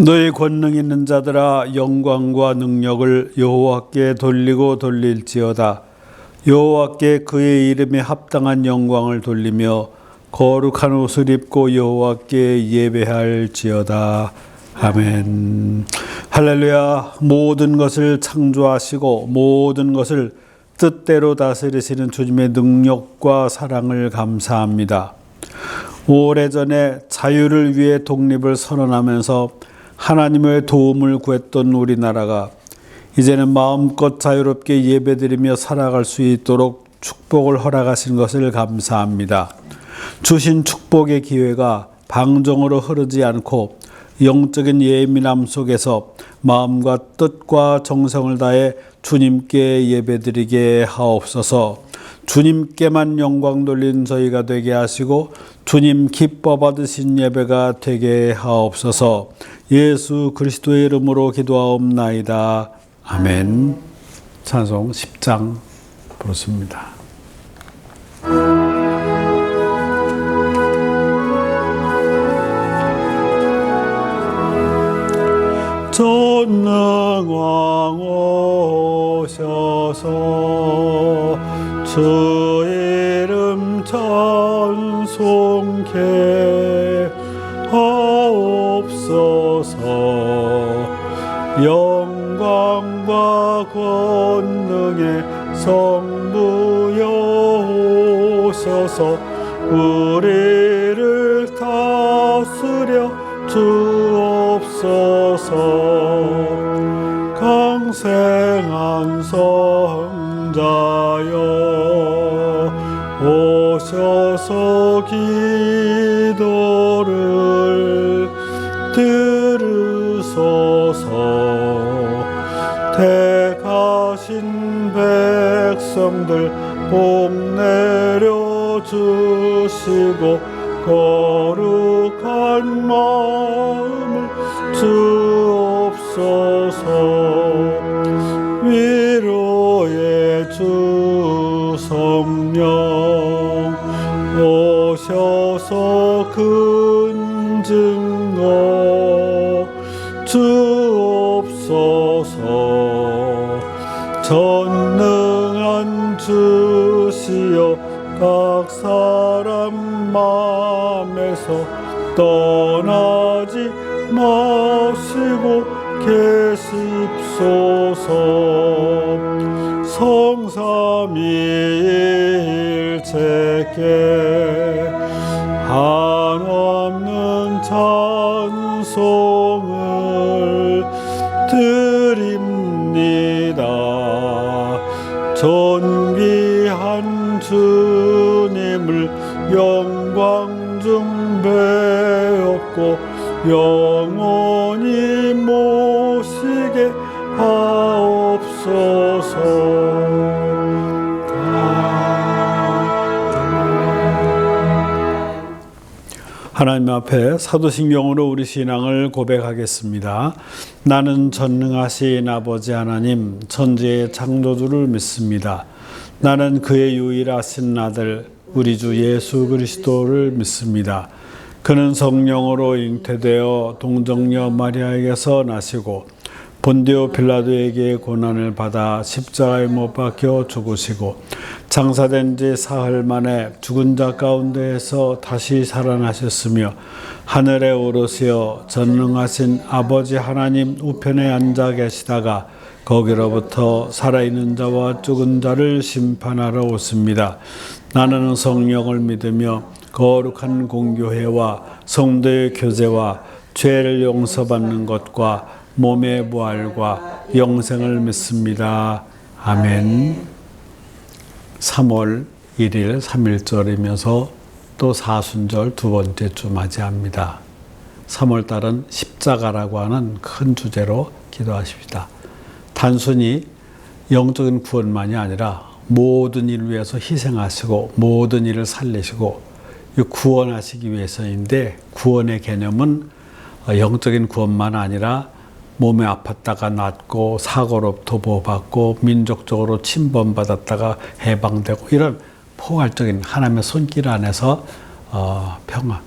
너희 권능 있는 자들아 영광과 능력을 여호와께 돌리고 돌릴지어다. 여호와께 그의 이름에 합당한 영광을 돌리며 거룩한 옷을 입고 여호와께 예배할지어다. 아멘. 할렐루야. 모든 것을 창조하시고 모든 것을 뜻대로 다스리시는 주님의 능력과 사랑을 감사합니다. 오래전에 자유를 위해 독립을 선언하면서 하나님의 도움을 구했던 우리나라가 이제는 마음껏 자유롭게 예배드리며 살아갈 수 있도록 축복을 허락하신 것을 감사합니다. 주신 축복의 기회가 방종으로 흐르지 않고 영적인 예민함 속에서 마음과 뜻과 정성을 다해 주님께 예배드리게 하옵소서. 주님께만 영광 돌린 저희가 되게 하시고 주님 기뻐 받으신 예배가 되게 하옵소서. 예수 그리스도의 이름으로 기도하옵나이다. 아멘. 찬송 10장 부르습니다. 전능왕 오셔서 주 이름 찬송케 하옵소서. 영광과 권능의 성부 여호셔서 우리를 다스려 주옵소서. 강생한 성자여 오셔서 기도를 들으소서. 택하신 백성들 복 내려 주시고 거룩한 마음을 주옵소서. 위로의 주 성령 오셔서 큰 증거 주옵소서. 전능한 주시여 각 사람 마음에서 떠나지 마시고 계십소서. 성삼위일체께 한없는 찬송을 드립니다. 존귀한 주님을 영광 중 배웠고 영원히 모시게 하옵소서. 하나님 앞에 사도신경으로 우리 신앙을 고백하겠습니다. 나는 전능하신 아버지 하나님 천지의 창조주를 믿습니다. 나는 그의 유일하신 아들 우리 주 예수 그리스도를 믿습니다. 그는 성령으로 잉태되어 동정녀 마리아에게서 나시고 본디오 빌라도에게 고난을 받아 십자가에 못 박혀 죽으시고 장사된 지 사흘 만에 죽은 자 가운데에서 다시 살아나셨으며 하늘에 오르시어 전능하신 아버지 하나님 우편에 앉아 계시다가 거기로부터 살아있는 자와 죽은 자를 심판하러 오십니다. 나는 성령을 믿으며 거룩한 공교회와 성도의 교제와 죄를 용서받는 것과 몸의 부활과 영생을 믿습니다. 아멘. 3월 1일 3일절이면서 또 사순절 두 번째 주 맞이합니다. 3월달은 십자가라고 하는 큰 주제로 기도하십시다. 단순히 영적인 구원만이 아니라 모든 일을 위해서 희생하시고 모든 일을 살리시고 구원하시기 위해서인데, 구원의 개념은 영적인 구원만 아니라 몸에 아팠다가 낫고 사고로부터 보호받고 민족적으로 침범받았다가 해방되고 이런 포괄적인 하나님의 손길 안에서 평화,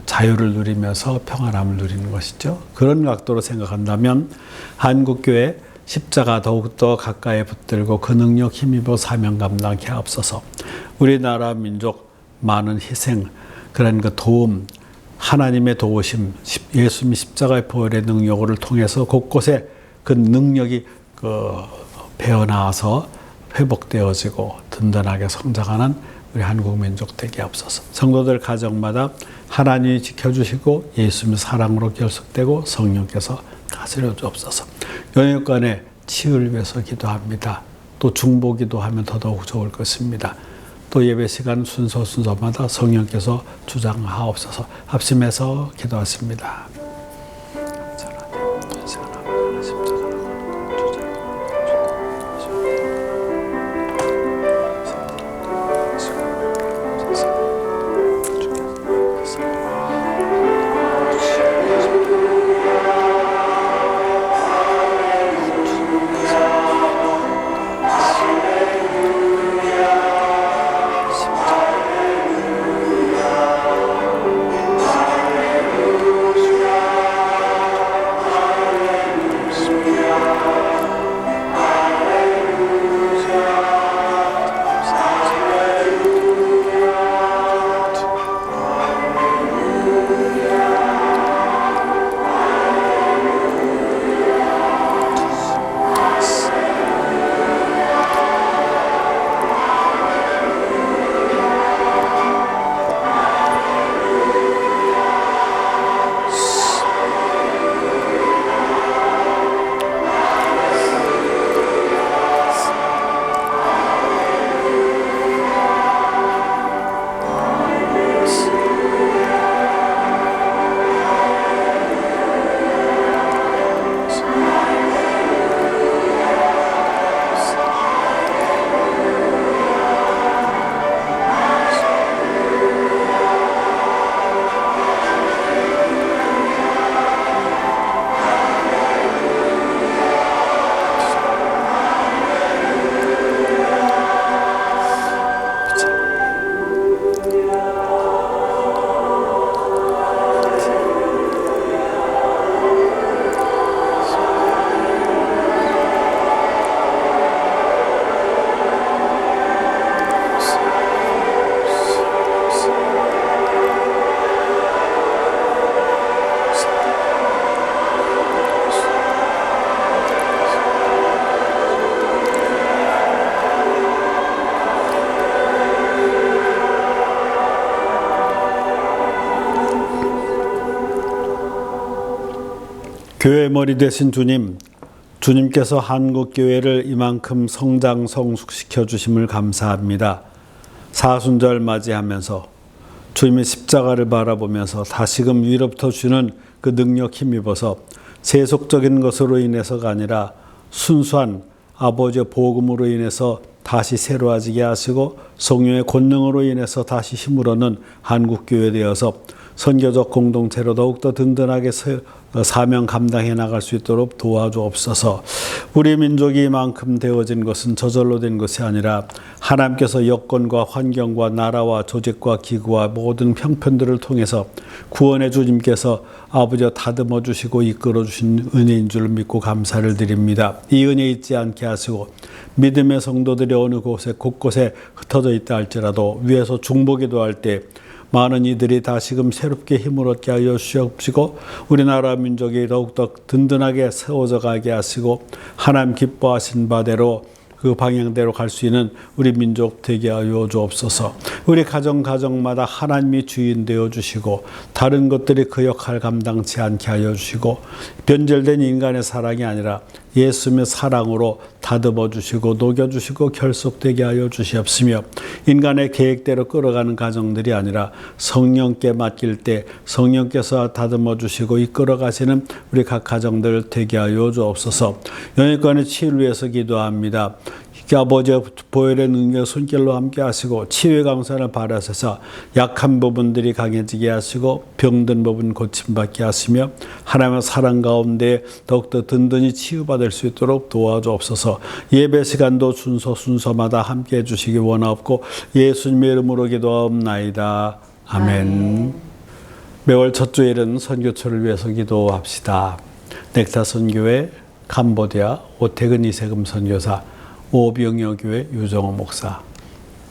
자유를 누리면서 평안함을 누리는 것이죠. 그런 각도로 생각한다면 한국교회 십자가 더욱더 가까이 붙들고 그 능력 힘입어 사명 감당케 하옵소서. 우리나라 민족 많은 희생, 그런 그 도움, 하나님의 도우심, 예수님이 십자가의 보혈의 능력을 통해서 곳곳에 그 능력이 배어나와서 회복되어지고 든든하게 성장하는 우리 한국 민족 되게 하옵소서. 성도들 가정마다 하나님이 지켜주시고 예수님의 사랑으로 결속되고 성령께서 다스려 주옵소서. 영육간의 치유를 위해서 기도합니다. 또 중보기도 하면 더더욱 좋을 것입니다. 또 예배 시간 순서마다 성령께서 주장하옵소서. 합심해서 기도하십니다. 교회 머리 되신 주님, 주님께서 한국교회를 이만큼 성장 성숙시켜 주심을 감사합니다. 사순절 맞이하면서 주님의 십자가를 바라보면서 다시금 위로부터 주는 그 능력 힘입어서 세속적인 것으로 인해서가 아니라 순수한 아버지의 복음으로 인해서 다시 새로워지게 하시고 성령의 권능으로 인해서 다시 힘을 얻는 한국교회 되어서 선교적 공동체로 더욱더 든든하게 사명 감당해 나갈 수 있도록 도와주옵소서. 우리 민족이 이만큼 되어진 것은 저절로 된 것이 아니라 하나님께서 여건과 환경과 나라와 조직과 기구와 모든 형편들을 통해서 구원의 주님께서 아버지와 다듬어 주시고 이끌어 주신 은혜인 줄 믿고 감사를 드립니다. 이 은혜 잊지 않게 하시고 믿음의 성도들이 어느 곳에 곳곳에 흩어져 있다 할지라도 위에서 중보기도 할 때 많은 이들이 다시금 새롭게 힘을 얻게 하여 주시옵시고 우리나라 민족이 더욱더 든든하게 세워져 가게 하시고 하나님 기뻐하신 바대로 그 방향대로 갈 수 있는 우리 민족 되게 하여 주옵소서. 우리 가정마다 하나님이 주인 되어 주시고 다른 것들이 그 역할 감당치 않게 하여 주시고 변절된 인간의 사랑이 아니라 예수님의 사랑으로 다듬어 주시고 녹여 주시고 결속되게 하여 주시옵시며 인간의 계획대로 끌어가는 가정들이 아니라 성령께 맡길 때 성령께서 다듬어 주시고 이끌어 가시는 우리 각 가정들 되게 하여 주옵소서. 영육간의 치유를 위해서 기도합니다. 아버지의 보혈의 능력 손길로 함께 하시고 치유의 강산을 발하셔서 약한 부분들이 강해지게 하시고 병든 부분 고침받게 하시며 하나님의 사랑 가운데 더욱더 든든히 치유받을 수 있도록 도와주옵소서. 예배 시간도 순서마다 함께 해주시기 원하옵고 예수님의 이름으로 기도하옵나이다. 아멘. 매월 첫 주일은 선교처를 위해서 기도합시다. 넥타 선교회 캄보디아 오태근 이세금 선교사, 오병여 교회 유정호 목사.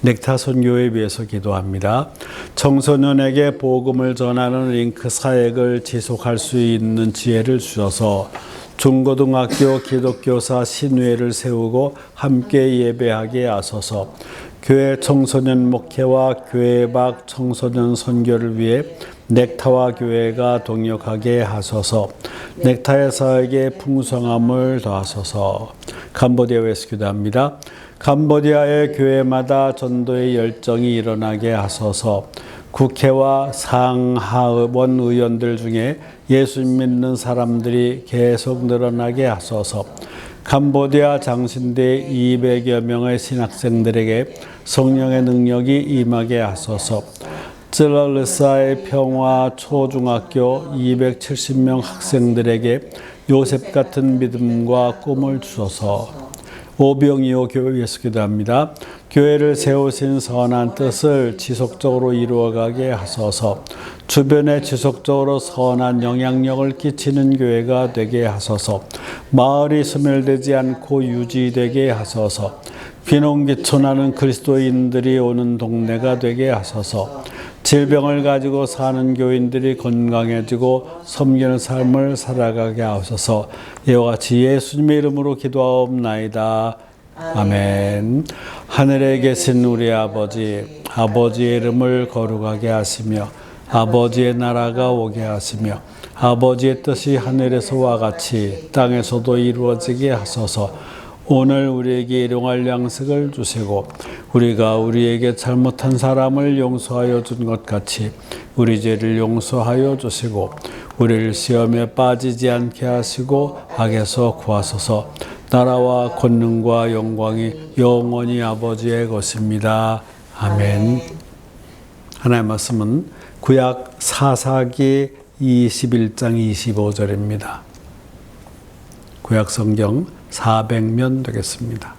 넥타 선교회 위해서 기도합니다. 청소년에게 복음을 전하는 링크 사역을 지속할 수 있는 지혜를 주셔서 중고등학교 기독교사 신회를 세우고 함께 예배하게 하소서. 교회 청소년 목회와 교회 밖 청소년 선교를 위해 넥타와 교회가 동역하게 하소서. 넥타의 사역에 풍성함을 더하소서. 캄보디아 위해서 기도합니다. 캄보디아의 교회마다 전도의 열정이 일어나게 하소서. 국회와 상하원 의원들 중에 예수 믿는 사람들이 계속 늘어나게 하소서. 캄보디아 장신대 200여 명의 신학생들에게 성령의 능력이 임하게 하소서. 쯔라르사의 평화 초중학교 270명 학생들에게 요셉 같은 믿음과 꿈을 주소서. 오병이어 교회 위해서 기도합니다. 교회를 세우신 선한 뜻을 지속적으로 이루어가게 하소서. 주변에 지속적으로 선한 영향력을 끼치는 교회가 되게 하소서. 마을이 소멸되지 않고 유지되게 하소서. 귀농귀촌하는 그리스도인들이 오는 동네가 되게 하소서. 질병을 가지고 사는 교인들이 건강해지고 섬기는 삶을 살아가게 하소서. 이와 같이 예수님의 이름으로 기도하옵나이다. 아멘. 하늘에 계신 우리 아버지, 아버지의 이름을 거룩하게 하시며 아버지의 나라가 오게 하시며 아버지의 뜻이 하늘에서와 같이 땅에서도 이루어지게 하소서. 오늘 우리에게 일용할 양식을 주시고 우리가 우리에게 잘못한 사람을 용서하여 준 것 같이 우리 죄를 용서하여 주시고 우리를 시험에 빠지지 않게 하시고 악에서 구하소서. 나라와 권능과 영광이 영원히 아버지의 것입니다. 아멘. 하나님의 말씀은 구약 사사기 21장 25절입니다. 구약 성경 400면 되겠습니다.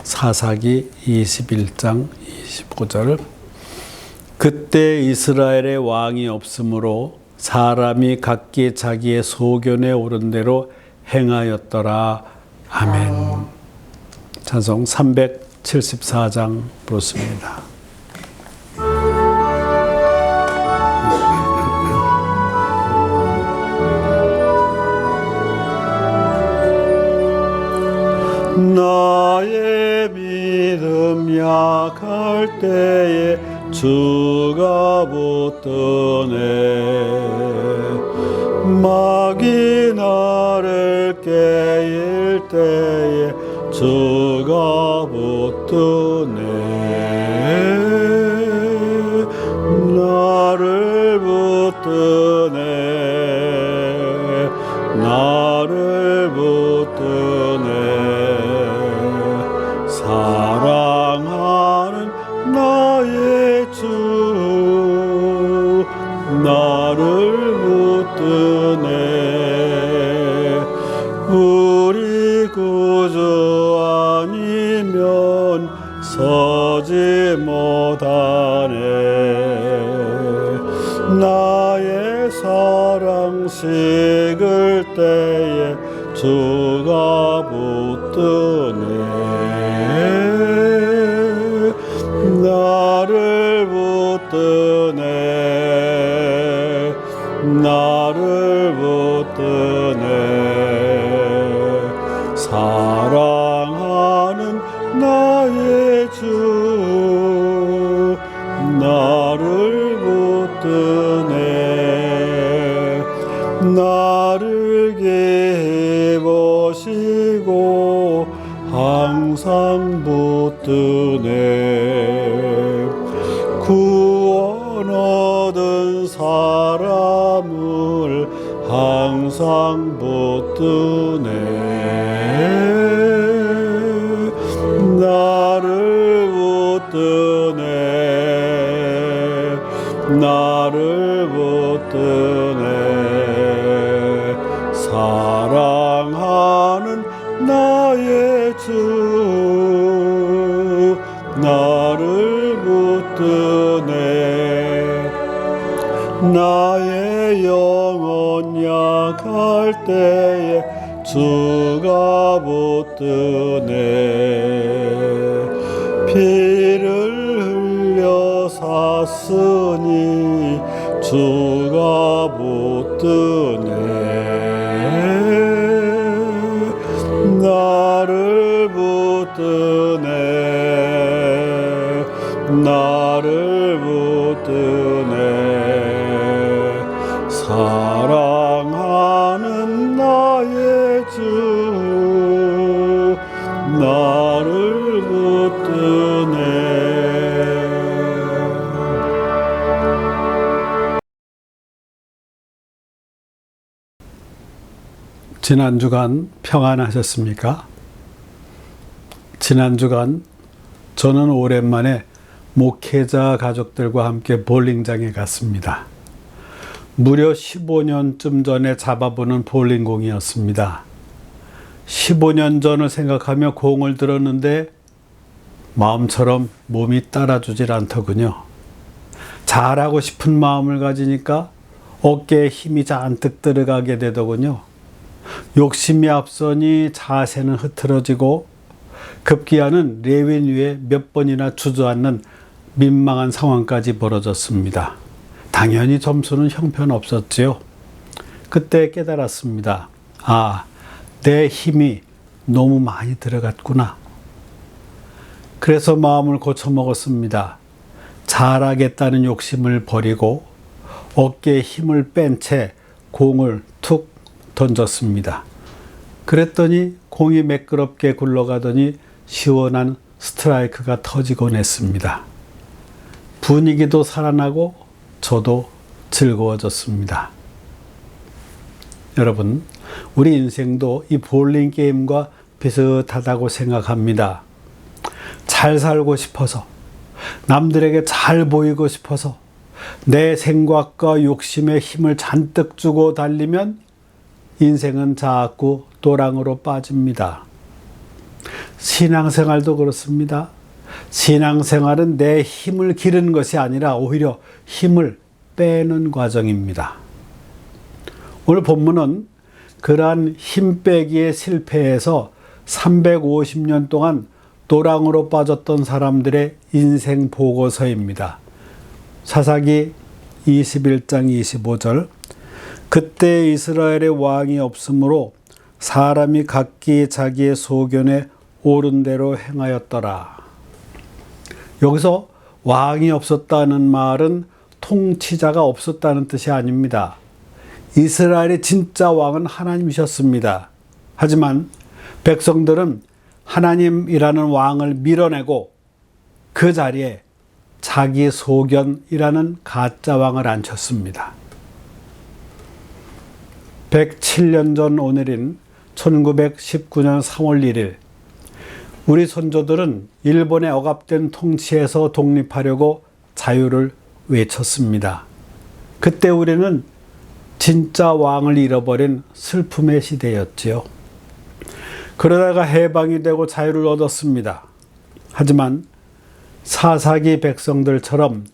사사기 21장 25절. 그때 이스라엘의 왕이 없으므로 사람이 각기 자기의 소견에 오른 대로 행하였더라. 아멘. 찬송 374장 부르습니다. 나의 믿음 약할 때에 주가 붙드네. 마귀 나를 깨일 때에 주가 붙드네. 나를 붙드네. 나를 붙드네. 사랑하는 나의 주 나를 붙드네. 우리 구주 아니면 서지 못하네. 나의 사랑 식을 때에 주가 붙드네. 나를 붙드네. 나를 붙드네. 사랑하는 나의 주 나를 붙드네. 나를 기쁘시고 항상 붙드네. 구원 얻은 사람을 항상 붙드네. 나를 붙드네. 나를 붙드네. 사랑하는 나의 주 나를 붙드네. 나의 영혼 약할 때에 주가 붙드네. 피를 흘려 샀으니 주가 붙드네. 나를 붙드네. 나를 붙드네. 사랑하는 나의 주 나를 붙드네. 지난 주간 평안하셨습니까? 지난 주간 저는 오랜만에 목회자 가족들과 함께 볼링장에 갔습니다. 무려 15년쯤 전에 잡아보는 볼링공이었습니다. 15년 전을 생각하며 공을 들었는데 마음처럼 몸이 따라주질 않더군요. 잘하고 싶은 마음을 가지니까 어깨에 힘이 잔뜩 들어가게 되더군요. 욕심이 앞서니 자세는 흐트러지고 급기야는 레윈 위에 몇 번이나 주저앉는 민망한 상황까지 벌어졌습니다. 당연히 점수는 형편없었지요. 그때 깨달았습니다. 아, 내 힘이 너무 많이 들어갔구나. 그래서 마음을 고쳐먹었습니다. 잘하겠다는 욕심을 버리고 어깨에 힘을 뺀 채 공을 툭 던졌습니다. 그랬더니 공이 매끄럽게 굴러가더니 시원한 스트라이크가 터지곤 했습니다. 분위기도 살아나고 저도 즐거워졌습니다. 여러분, 우리 인생도 이 볼링 게임과 비슷하다고 생각합니다. 잘 살고 싶어서, 남들에게 잘 보이고 싶어서 내 생각과 욕심에 힘을 잔뜩 주고 달리면 인생은 자꾸 도랑으로 빠집니다. 신앙생활도 그렇습니다. 신앙생활은 내 힘을 기르는 것이 아니라 오히려 힘을 빼는 과정입니다. 오늘 본문은 그러한 힘 빼기의 실패에서 350년 동안 도랑으로 빠졌던 사람들의 인생 보고서입니다. 사사기 21장 25절. 그때 이스라엘의 왕이 없으므로 사람이 각기 자기의 소견에 옳은 대로 행하였더라. 여기서 왕이 없었다는 말은 통치자가 없었다는 뜻이 아닙니다. 이스라엘의 진짜 왕은 하나님이셨습니다. 하지만 백성들은 하나님이라는 왕을 밀어내고 그 자리에 자기 소견이라는 가짜 왕을 앉혔습니다. 107년 전 오늘인 1919년 3월 1일 우리 선조들은 일본의 억압된 통치에서 독립하려고 자유를 외쳤습니다. 그때 우리는 진짜 왕을 잃어버린 슬픔의 시대였지요. 그러다가 해방이 되고 자유를 얻었습니다. 하지만 사사기 백성들처럼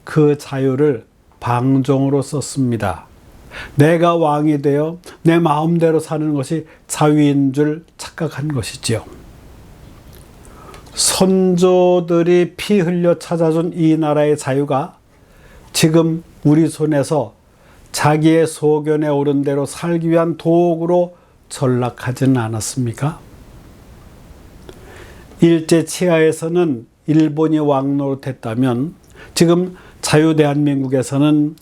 그 자유를 방종으로 썼습니다. 내가 왕이 되어 내 마음대로 사는 것이 자유인 줄 착각한 것이지요. 선조들이 피 흘려 찾아준 이 나라의 자유가 지금 우리 손에서 자기의 소견에 오른 대로 살기 위한 도구로 전락하지는 않았습니까? 일제 치하에서는 일본이 왕노릇했다면 지금 자유 대한민국에서는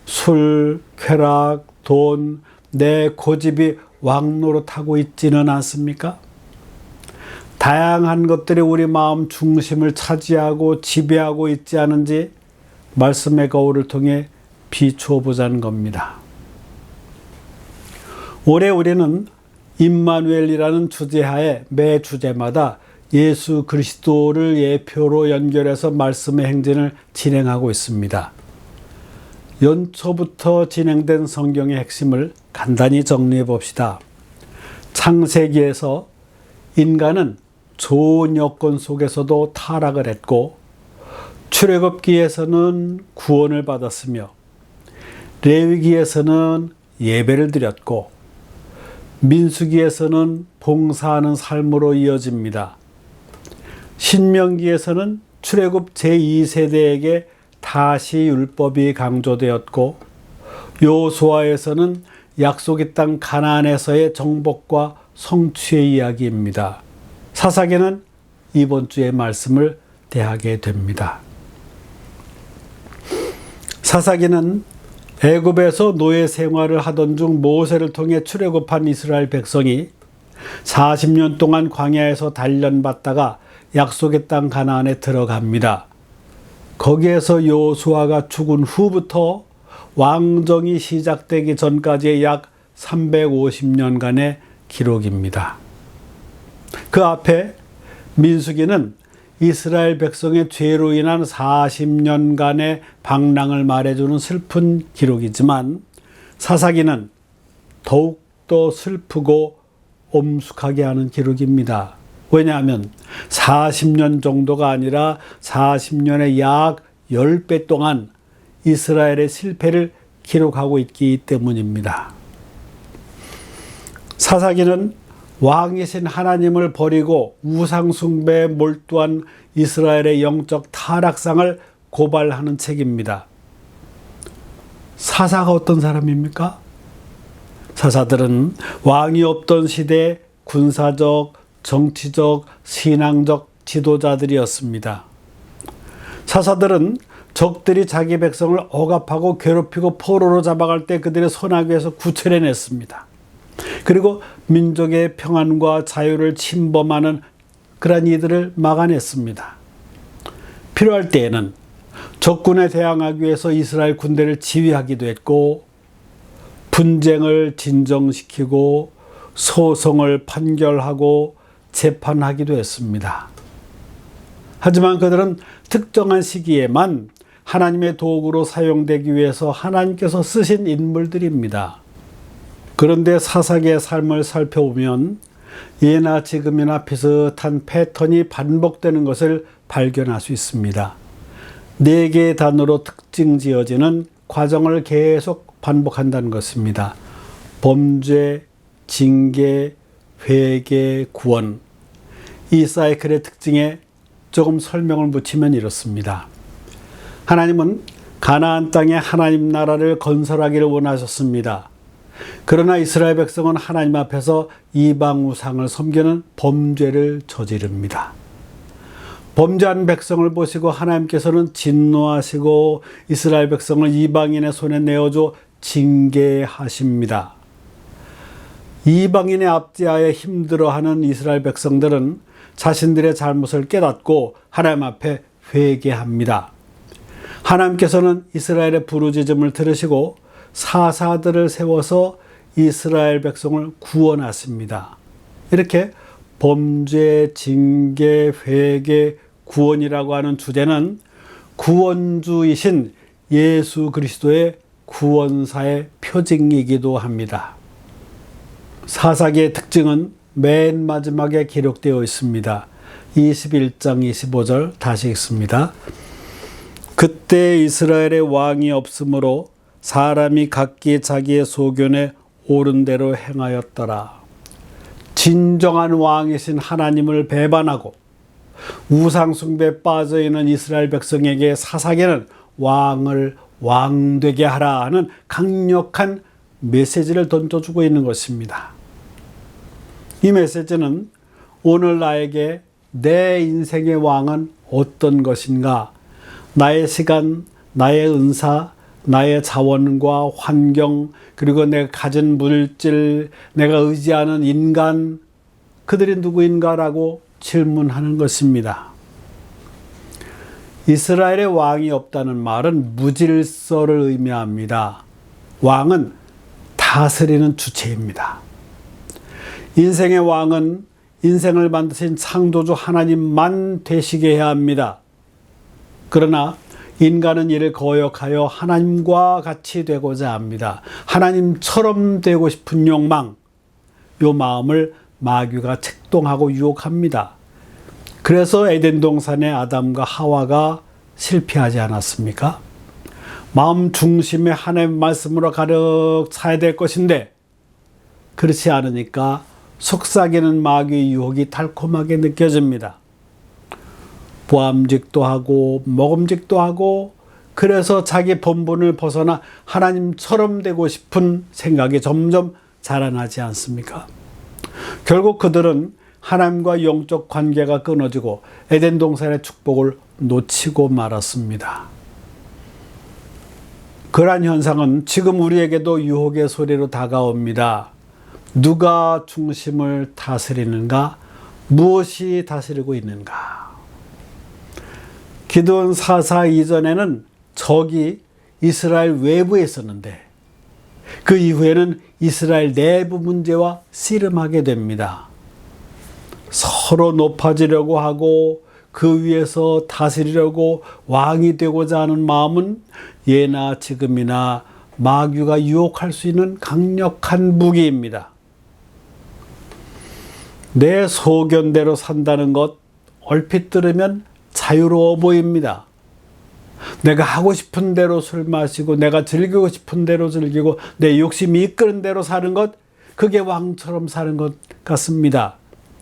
술, 쾌락, 돈, 내 고집이 왕노릇하고 있지는 않습니까? 다양한 것들이 우리 마음 중심을 차지하고 지배하고 있지 않은지 말씀의 거울을 통해 비추어 보자는 겁니다. 올해 우리는 임마누엘이라는 주제하에 매 주제마다 예수 그리스도를 예표로 연결해서 말씀의 행진을 진행하고 있습니다. 연초부터 진행된 성경의 핵심을 간단히 정리해 봅시다. 창세기에서 인간은 좋은 여건 속에서도 타락을 했고 출애굽기에서는 구원을 받았으며 레위기에서는 예배를 드렸고 민수기에서는 봉사하는 삶으로 이어집니다. 신명기에서는 출애굽 제2세대에게 다시 율법이 강조되었고 여호수아에서는 약속의 땅 가나안에서의 정복과 성취의 이야기입니다. 사사기는 이번 주의 말씀을 대하게 됩니다. 사사기는 애굽에서 노예 생활을 하던 중 모세를 통해 출애굽한 이스라엘 백성이 40년 동안 광야에서 단련받다가 약속의 땅 가나안에 들어갑니다. 거기에서 여호수아가 죽은 후부터 왕정이 시작되기 전까지의 약 350년간의 기록입니다. 그 앞에 민수기는 이스라엘 백성의 죄로 인한 40년간의 방랑을 말해주는 슬픈 기록이지만 사사기는 더욱더 슬프고 엄숙하게 하는 기록입니다. 왜냐하면 40년 정도가 아니라 40년의 약 10배 동안 이스라엘의 실패를 기록하고 있기 때문입니다. 사사기는 왕이신 하나님을 버리고 우상 숭배에 몰두한 이스라엘의 영적 타락상을 고발하는 책입니다. 사사가 어떤 사람입니까? 사사들은 왕이 없던 시대의 군사적, 정치적, 신앙적 지도자들이었습니다. 사사들은 적들이 자기 백성을 억압하고 괴롭히고 포로로 잡아갈 때 그들의 손아귀에서 구출해냈습니다. 그리고 민족의 평안과 자유를 침범하는 그러한 이들을 막아냈습니다. 필요할 때에는 적군에 대항하기 위해서 이스라엘 군대를 지휘하기도 했고 분쟁을 진정시키고 소송을 판결하고 재판하기도 했습니다. 하지만 그들은 특정한 시기에만 하나님의 도구로 사용되기 위해서 하나님께서 쓰신 인물들입니다. 그런데 사사기의 삶을 살펴보면 예나 지금이나 비슷한 패턴이 반복되는 것을 발견할 수 있습니다. 4개의 단어로 특징 지어지는 과정을 계속 반복한다는 것입니다. 범죄, 징계, 회개, 구원. 이 사이클의 특징에 조금 설명을 붙이면 이렇습니다. 하나님은 가나안 땅에 하나님 나라를 건설하기를 원하셨습니다. 그러나 이스라엘 백성은 하나님 앞에서 이방 우상을 섬기는 범죄를 저지릅니다. 범죄한 백성을 보시고 하나님께서는 진노하시고 이스라엘 백성을 이방인의 손에 내어줘 징계하십니다. 이방인의 압제하에 힘들어하는 이스라엘 백성들은 자신들의 잘못을 깨닫고 하나님 앞에 회개합니다. 하나님께서는 이스라엘의 부르짖음을 들으시고 사사들을 세워서 이스라엘 백성을 구원하십니다. 이렇게 범죄, 징계, 회개, 구원이라고 하는 주제는 구원주이신 예수 그리스도의 구원사의 표징이기도 합니다. 사사기의 특징은 맨 마지막에 기록되어 있습니다. 21장 25절 다시 읽습니다. 그때 이스라엘의 왕이 없으므로 사람이 각기 자기의 소견에 옳은 대로 행하였더라. 진정한 왕이신 하나님을 배반하고 우상 숭배에 빠져있는 이스라엘 백성에게 사사기는 왕을 왕되게 하라 하는 강력한 메시지를 던져주고 있는 것입니다. 이 메시지는 오늘 나에게 내 인생의 왕은 어떤 것인가, 나의 시간, 나의 은사, 나의 자원과 환경, 그리고 내가 가진 물질, 내가 의지하는 인간, 그들이 누구인가라고 질문하는 것입니다. 이스라엘의 왕이 없다는 말은 무질서를 의미합니다. 왕은 다스리는 주체입니다. 인생의 왕은 인생을 만드신 창조주 하나님만 되시게 해야 합니다. 그러나 인간은 이를 거역하여 하나님과 같이 되고자 합니다. 하나님처럼 되고 싶은 욕망, 이 마음을 마귀가 책동하고 유혹합니다. 그래서 에덴 동산의 아담과 하와가 실패하지 않았습니까? 마음 중심에 하나님의 말씀으로 가득 차야 될 것인데 그렇지 않으니까 속삭이는 마귀의 유혹이 달콤하게 느껴집니다. 보암직도 하고 먹음직도 하고 그래서 자기 본분을 벗어나 하나님처럼 되고 싶은 생각이 점점 자라나지 않습니까? 결국 그들은 하나님과 영적 관계가 끊어지고 에덴 동산의 축복을 놓치고 말았습니다. 그러한 현상은 지금 우리에게도 유혹의 소리로 다가옵니다. 누가 중심을 다스리는가? 무엇이 다스리고 있는가? 기드온 사사 이전에는 적이 이스라엘 외부에 있었는데 그 이후에는 이스라엘 내부 문제와 씨름하게 됩니다. 서로 높아지려고 하고 그 위에서 다스리려고 왕이 되고자 하는 마음은 예나 지금이나 마귀가 유혹할 수 있는 강력한 무기입니다. 내 소견대로 산다는 것 얼핏 들으면 자유로워 보입니다. 내가 하고 싶은 대로 술 마시고 내가 즐기고 싶은 대로 즐기고 내 욕심이 이끄는 대로 사는 것, 그게 왕처럼 사는 것 같습니다.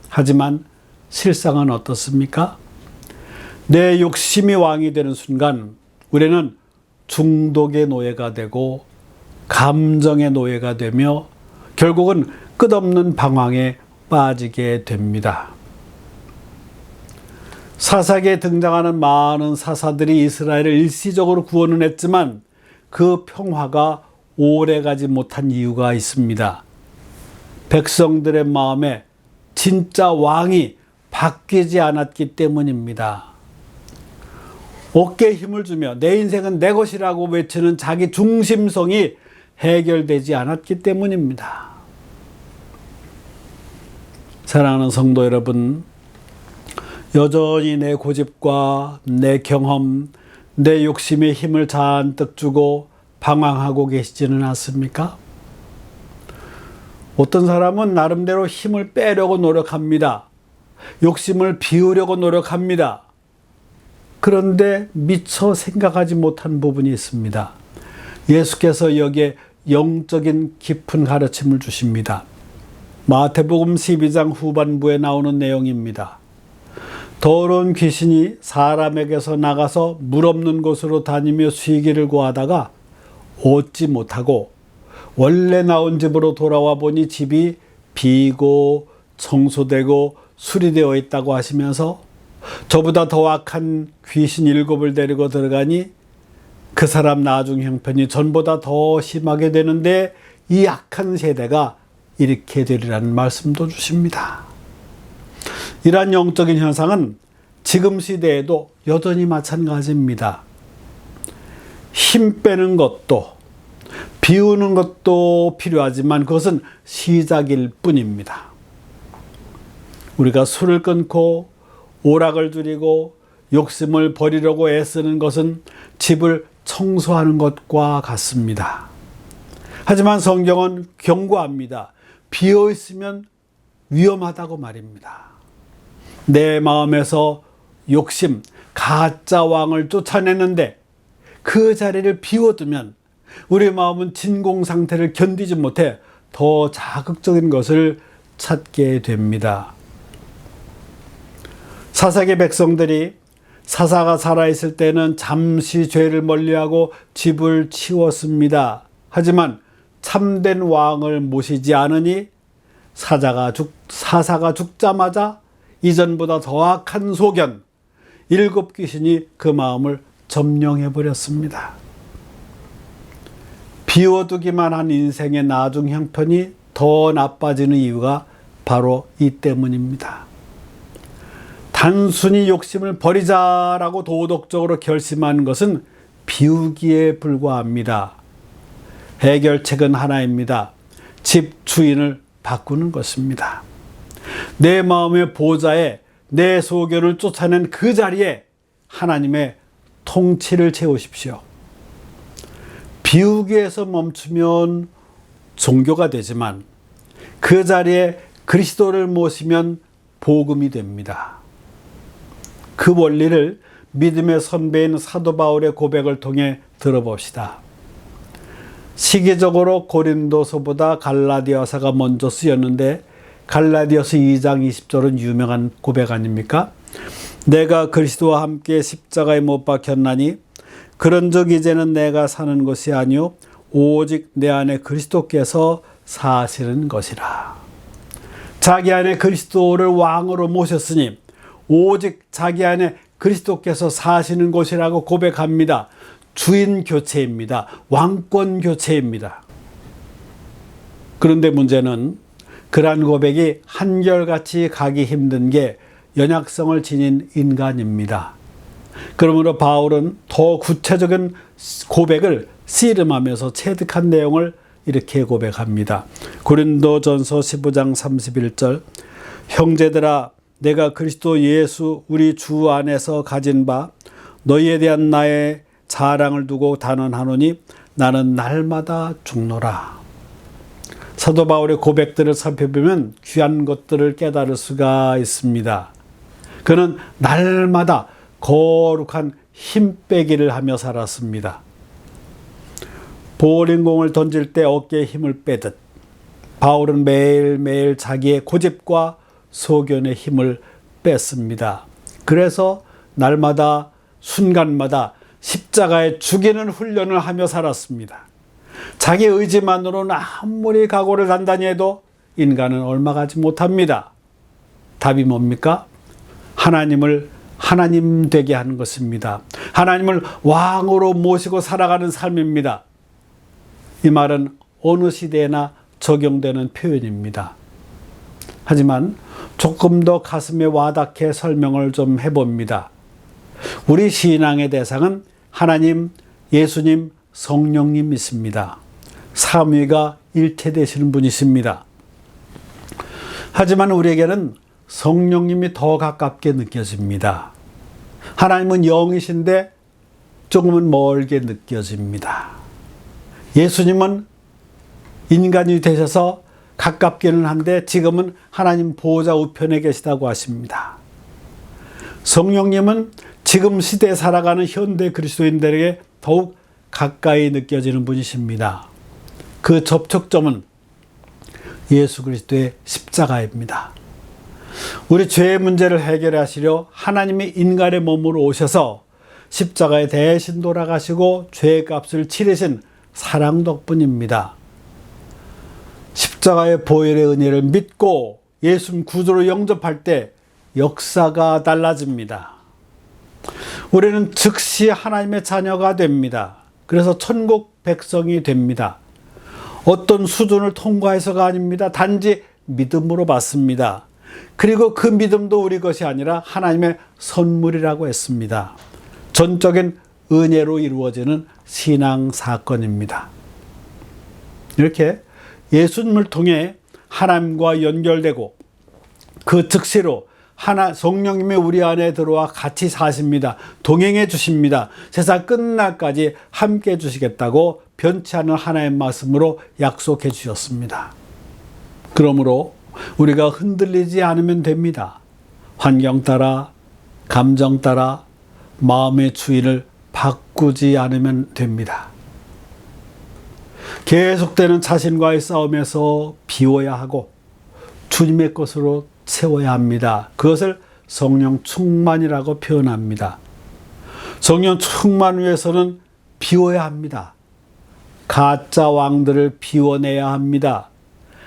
하지만 실상은 어떻습니까? 내 욕심이 왕이 되는 순간 우리는 중독의 노예가 되고 감정의 노예가 되며 결국은 끝없는 방황에 빠지게 됩니다. 사사기에 등장하는 많은 사사들이 이스라엘을 일시적으로 구원은 했지만 그 평화가 오래가지 못한 이유가 있습니다. 백성들의 마음에 진짜 왕이 바뀌지 않았기 때문입니다. 어깨에 힘을 주며 내 인생은 내 것이라고 외치는 자기 중심성이 해결되지 않았기 때문입니다. 사랑하는 성도 여러분, 여전히 내 고집과 내 경험, 내 욕심에 힘을 잔뜩 주고 방황하고 계시지는 않습니까? 어떤 사람은 나름대로 힘을 빼려고 노력합니다. 욕심을 비우려고 노력합니다. 그런데 미처 생각하지 못한 부분이 있습니다. 예수께서 여기에 영적인 깊은 가르침을 주십니다. 마태복음 12장 후반부에 나오는 내용입니다. 더러운 귀신이 사람에게서 나가서 물 없는 곳으로 다니며 쉬기를 구하다가 얻지 못하고 원래 나온 집으로 돌아와 보니 집이 비고 청소되고 수리되어 있다고 하시면서 저보다 더 악한 귀신 7을 데리고 들어가니 그 사람 나중 형편이 전보다 더 심하게 되는데 이 악한 세대가 이렇게 되리라는 말씀도 주십니다. 이러한 영적인 현상은 지금 시대에도 여전히 마찬가지입니다. 힘 빼는 것도 비우는 것도 필요하지만 그것은 시작일 뿐입니다. 우리가 술을 끊고 오락을 줄이고 욕심을 버리려고 애쓰는 것은 집을 청소하는 것과 같습니다. 하지만 성경은 경고합니다. 비어 있으면 위험하다고 말입니다. 내 마음에서 욕심, 가짜 왕을 쫓아내는데 그 자리를 비워두면 우리 마음은 진공 상태를 견디지 못해 더 자극적인 것을 찾게 됩니다. 사사기 백성들이 사사가 살아있을 때는 잠시 죄를 멀리하고 집을 치웠습니다. 하지만 참된 왕을 모시지 않으니 사사가 죽자마자 이전보다 더 악한 소견, 7 귀신이 그 마음을 점령해버렸습니다. 비워두기만 한 인생의 나중 형편이 더 나빠지는 이유가 바로 이 때문입니다. 단순히 욕심을 버리자라고 도덕적으로 결심하는 것은 비우기에 불과합니다. 해결책은 하나입니다. 집 주인을 바꾸는 것입니다. 내 마음의 보좌에 내 소견을 쫓아낸 그 자리에 하나님의 통치를 채우십시오. 비우기에서 멈추면 종교가 되지만 그 자리에 그리스도를 모시면 복음이 됩니다. 그 원리를 믿음의 선배인 사도 바울의 고백을 통해 들어봅시다. 시기적으로 고린도서보다 갈라디아서가 먼저 쓰였는데 갈라디아서 2장 20절은 유명한 고백 아닙니까? 내가 그리스도와 함께 십자가에 못 박혔나니 그런즉 이제는 내가 사는 것이 아니요 오직 내 안에 그리스도께서 사시는 것이라. 자기 안에 그리스도를 왕으로 모셨으니 오직 자기 안에 그리스도께서 사시는 것이라고 고백합니다. 주인 교체입니다. 왕권 교체입니다. 그런데 문제는 그러한 고백이 한결같이 가기 힘든 게 연약성을 지닌 인간입니다. 그러므로 바울은 더 구체적인 고백을 씨름하면서 체득한 내용을 이렇게 고백합니다. 고린도전서 15장 31절 형제들아 내가 그리스도 예수 우리 주 안에서 가진 바 너희에 대한 나의 자랑을 두고 단언하노니 나는 날마다 죽노라. 사도 바울의 고백들을 살펴보면 귀한 것들을 깨달을 수가 있습니다. 그는 날마다 거룩한 힘 빼기를 하며 살았습니다. 보링공을 던질 때 어깨에 힘을 빼듯 바울은 매일매일 자기의 고집과 소견의 힘을 뺐습니다. 그래서 날마다 순간마다 십자가에 죽이는 훈련을 하며 살았습니다. 자기 의지만으로는 아무리 각오를 단단히 해도 인간은 얼마 가지 못합니다. 답이 뭡니까? 하나님을 하나님 되게 하는 것입니다. 하나님을 왕으로 모시고 살아가는 삶입니다. 이 말은 어느 시대에나 적용되는 표현입니다. 하지만 조금 더 가슴에 와닿게 설명을 좀 해봅니다. 우리 신앙의 대상은 하나님, 예수님, 성령님 있습니다. 삼위가 일체되시는 분이십니다. 하지만 우리에게는 성령님이 더 가깝게 느껴집니다. 하나님은 영이신데 조금은 멀게 느껴집니다. 예수님은 인간이 되셔서 가깝기는 한데 지금은 하나님 보호자 우편에 계시다고 하십니다. 성령님은 지금 시대에 살아가는 현대 그리스도인들에게 더욱 가까이 느껴지는 분이십니다. 그 접촉점은 예수 그리스도의 십자가입니다. 우리 죄의 문제를 해결하시려 하나님이 인간의 몸으로 오셔서 십자가에 대신 돌아가시고 죄의 값을 치르신 사랑 덕분입니다. 십자가의 보혈의 은혜를 믿고 예수 구주로 영접할 때 역사가 달라집니다. 우리는 즉시 하나님의 자녀가 됩니다. 그래서 천국 백성이 됩니다. 어떤 수준을 통과해서가 아닙니다. 단지 믿음으로 받습니다. 그리고 그 믿음도 우리 것이 아니라 하나님의 선물이라고 했습니다. 전적인 은혜로 이루어지는 신앙 사건입니다. 이렇게 예수님을 통해 하나님과 연결되고 그 즉시로 성령님이 우리 안에 들어와 같이 사십니다. 동행해 주십니다. 세상 끝날까지 함께 해 주시겠다고 변치 않은 하나의 말씀으로 약속해 주셨습니다. 그러므로 우리가 흔들리지 않으면 됩니다. 환경 따라, 감정 따라 마음의 주인을 바꾸지 않으면 됩니다. 계속되는 자신과의 싸움에서 비워야 하고 주님의 것으로 채워야 합니다. 그것을 성령 충만이라고 표현합니다. 성령 충만 위해서는 비워야 합니다. 가짜 왕들을 비워내야 합니다.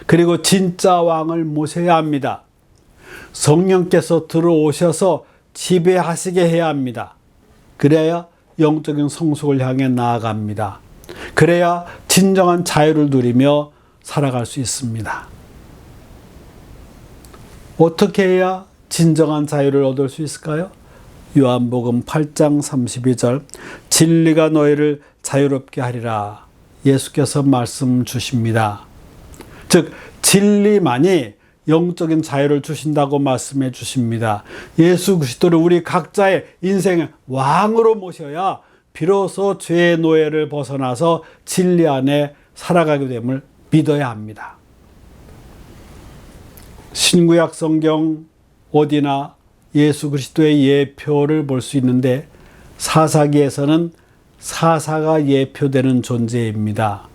그리고 진짜 왕을 모셔야 합니다. 성령께서 들어오셔서 지배하시게 해야 합니다. 그래야 영적인 성숙을 향해 나아갑니다. 그래야 진정한 자유를 누리며 살아갈 수 있습니다. 어떻게 해야 진정한 자유를 얻을 수 있을까요? 요한복음 8장 32절 진리가 너희를 자유롭게 하리라 예수께서 말씀 주십니다. 즉 진리만이 영적인 자유를 주신다고 말씀해 주십니다. 예수 그리스도를 우리 각자의 인생의 왕으로 모셔야 비로소 죄의 노예를 벗어나서 진리 안에 살아가게 됨을 믿어야 합니다. 신구약 성경 어디나 예수 그리스도의 예표를 볼 수 있는데 사사기에서는 사사가 예표되는 존재입니다.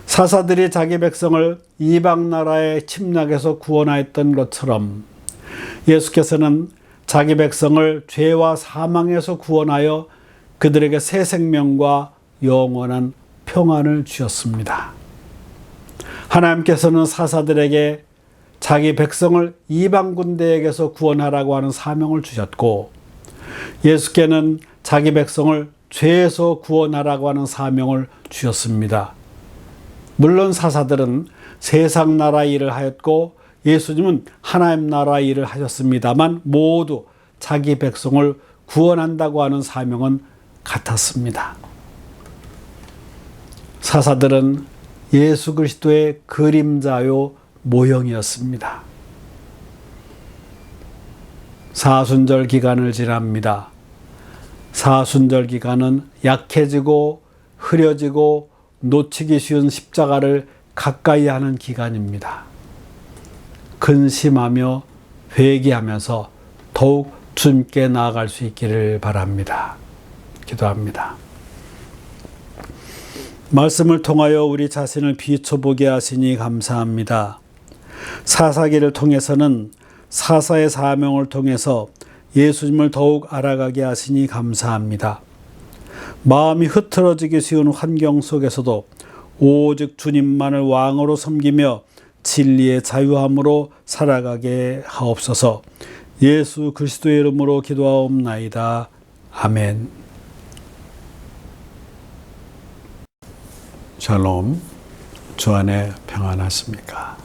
사사들이 자기 백성을 이방 나라의 침략에서 구원하였던 것처럼 예수께서는 자기 백성을 죄와 사망에서 구원하여 그들에게 새 생명과 영원한 평안을 주셨습니다. 하나님께서는 사사들에게 자기 백성을 이방 군대에게서 구원하라고 하는 사명을 주셨고, 예수께는 자기 백성을 죄에서 구원하라고 하는 사명을 주셨습니다. 물론 사사들은 세상 나라 일을 하였고 예수님은 하나님 나라 일을 하셨습니다만 모두 자기 백성을 구원한다고 하는 사명은 같았습니다. 사사들은 예수 그리스도의 그림자요 모형이었습니다. 사순절 기간을 지납니다. 사순절 기간은 약해지고 흐려지고 놓치기 쉬운 십자가를 가까이 하는 기간입니다. 근심하며 회개하면서 더욱 주님께 나아갈 수 있기를 바랍니다. 기도합니다. 말씀을 통하여 우리 자신을 비춰보게 하시니 감사합니다. 사사기를 통해서는 사사의 사명을 통해서 예수님을 더욱 알아가게 하시니 감사합니다. 마음이 흐트러지기 쉬운 환경 속에서도 오직 주님만을 왕으로 섬기며 진리의 자유함으로 살아가게 하옵소서. 예수 그리스도의 이름으로 기도하옵나이다. 아멘. 샬롬, 주 안에 평안하십니까?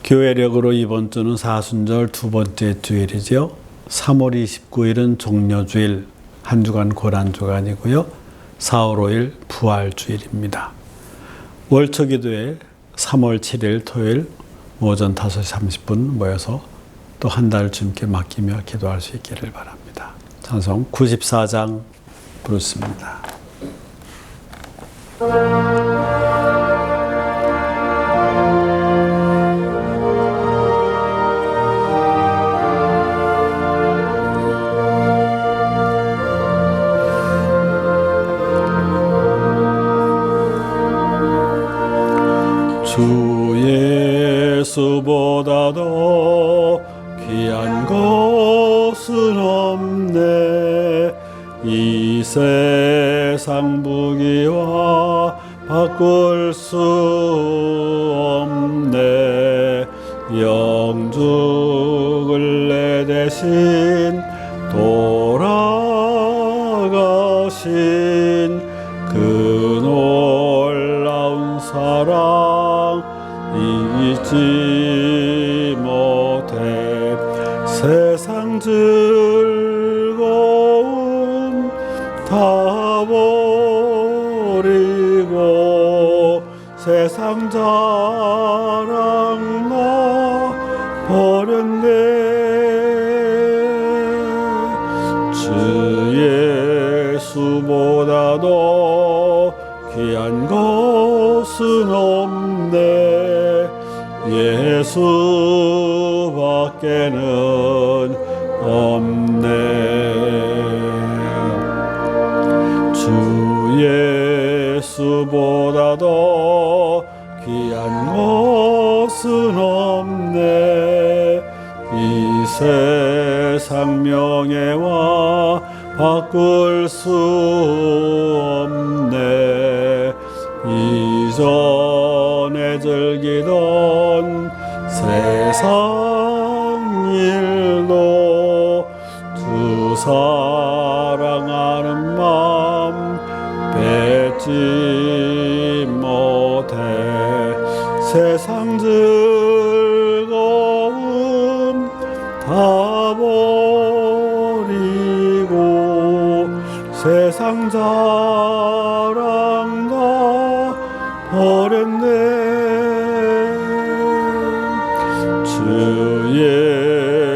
교회력으로 이번 주는 사순절 두 번째 주일이죠. 3월 29일은 종려주일, 한 주간 고난주간이고요. 4월 5일 부활주일입니다. 월초기도회 3월 7일 토요일 오전 5시 30분 모여서 또 한 달 주님께 맡기며 기도할 수 있기를 바랍니다. 찬송 94장 부르습니다. 주 예수보다 더 귀한 것은 없네. 이 세상 부귀와 바꿀 수 없네. 영죽을 내 대신 돌아가신 그 놀라운 사랑 잊지 못해. 세상 즐거움 다 버리고 세상 자랑 나 버렸네. 주 예수보다 더 귀한 것은 없네. 예수밖에는 없네. 주 예수보다 더 귀한 것은 없네. 이 세상 명예와 바꿀 수 없네. 이전에 즐기던 세상 일도 주 사랑하는 마음 뺏지 못해. 세상 즐거움 다 버리고 세상 자랑 다 버렸네. 주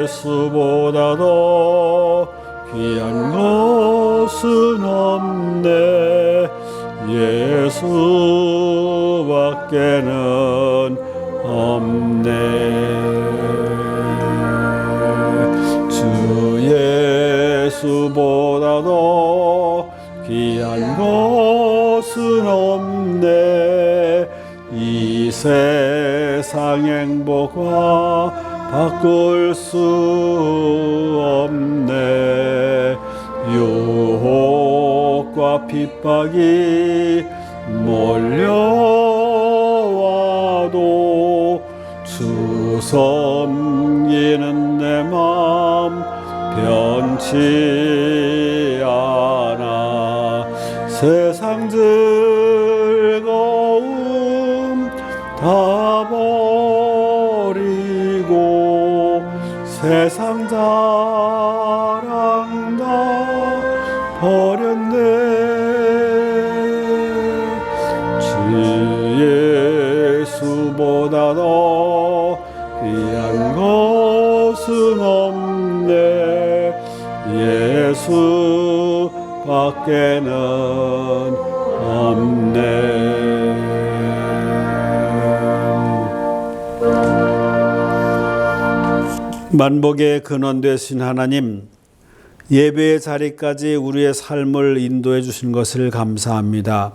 예수보다 더 귀한 것은 없네. 예수밖에는 없네. 주 예수보다도 귀한 것은 없네. 이 세상 행복과 바꿀 수 없네. 유혹과 핍박이 몰려와도 주 섬기는 내 맘 변치 않아. 세상 즐거움 다 버리고 세상 자랑 다 버렸네. 주 예수보다도 귀한 것은 없네. 예수 밖에는 없네. 만복의 근원 되신 하나님, 예배의 자리까지 우리의 삶을 인도해 주신 것을 감사합니다.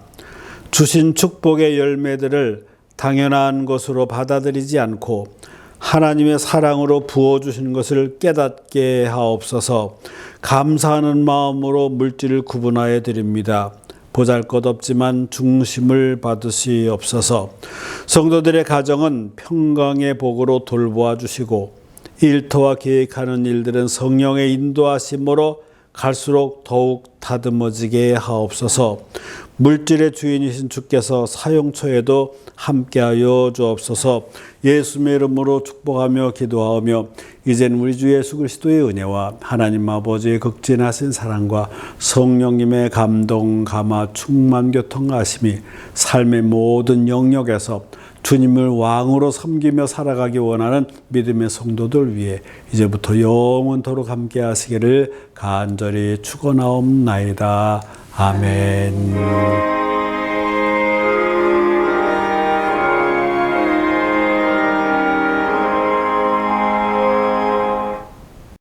주신 축복의 열매들을 당연한 것으로 받아들이지 않고 하나님의 사랑으로 부어주신 것을 깨닫게 하옵소서. 감사하는 마음으로 물질을 구분하여 드립니다. 보잘것없지만 중심을 받으시옵소서. 성도들의 가정은 평강의 복으로 돌보아 주시고 일터와 계획하는 일들은 성령의 인도하심으로 갈수록 더욱 다듬어지게 하옵소서. 물질의 주인이신 주께서 사용처에도 함께하여 주옵소서. 예수의 이름으로 축복하며 기도하며 이제는 우리 주 예수 그리스도의 은혜와 하나님 아버지의 극진하신 사랑과 성령님의 감동, 감화, 충만, 교통하심이 삶의 모든 영역에서 주님을 왕으로 섬기며 살아가기 원하는 믿음의 성도들 위해 이제부터 영원토록 함께 하시기를 간절히 축원하옵나이다. 아멘.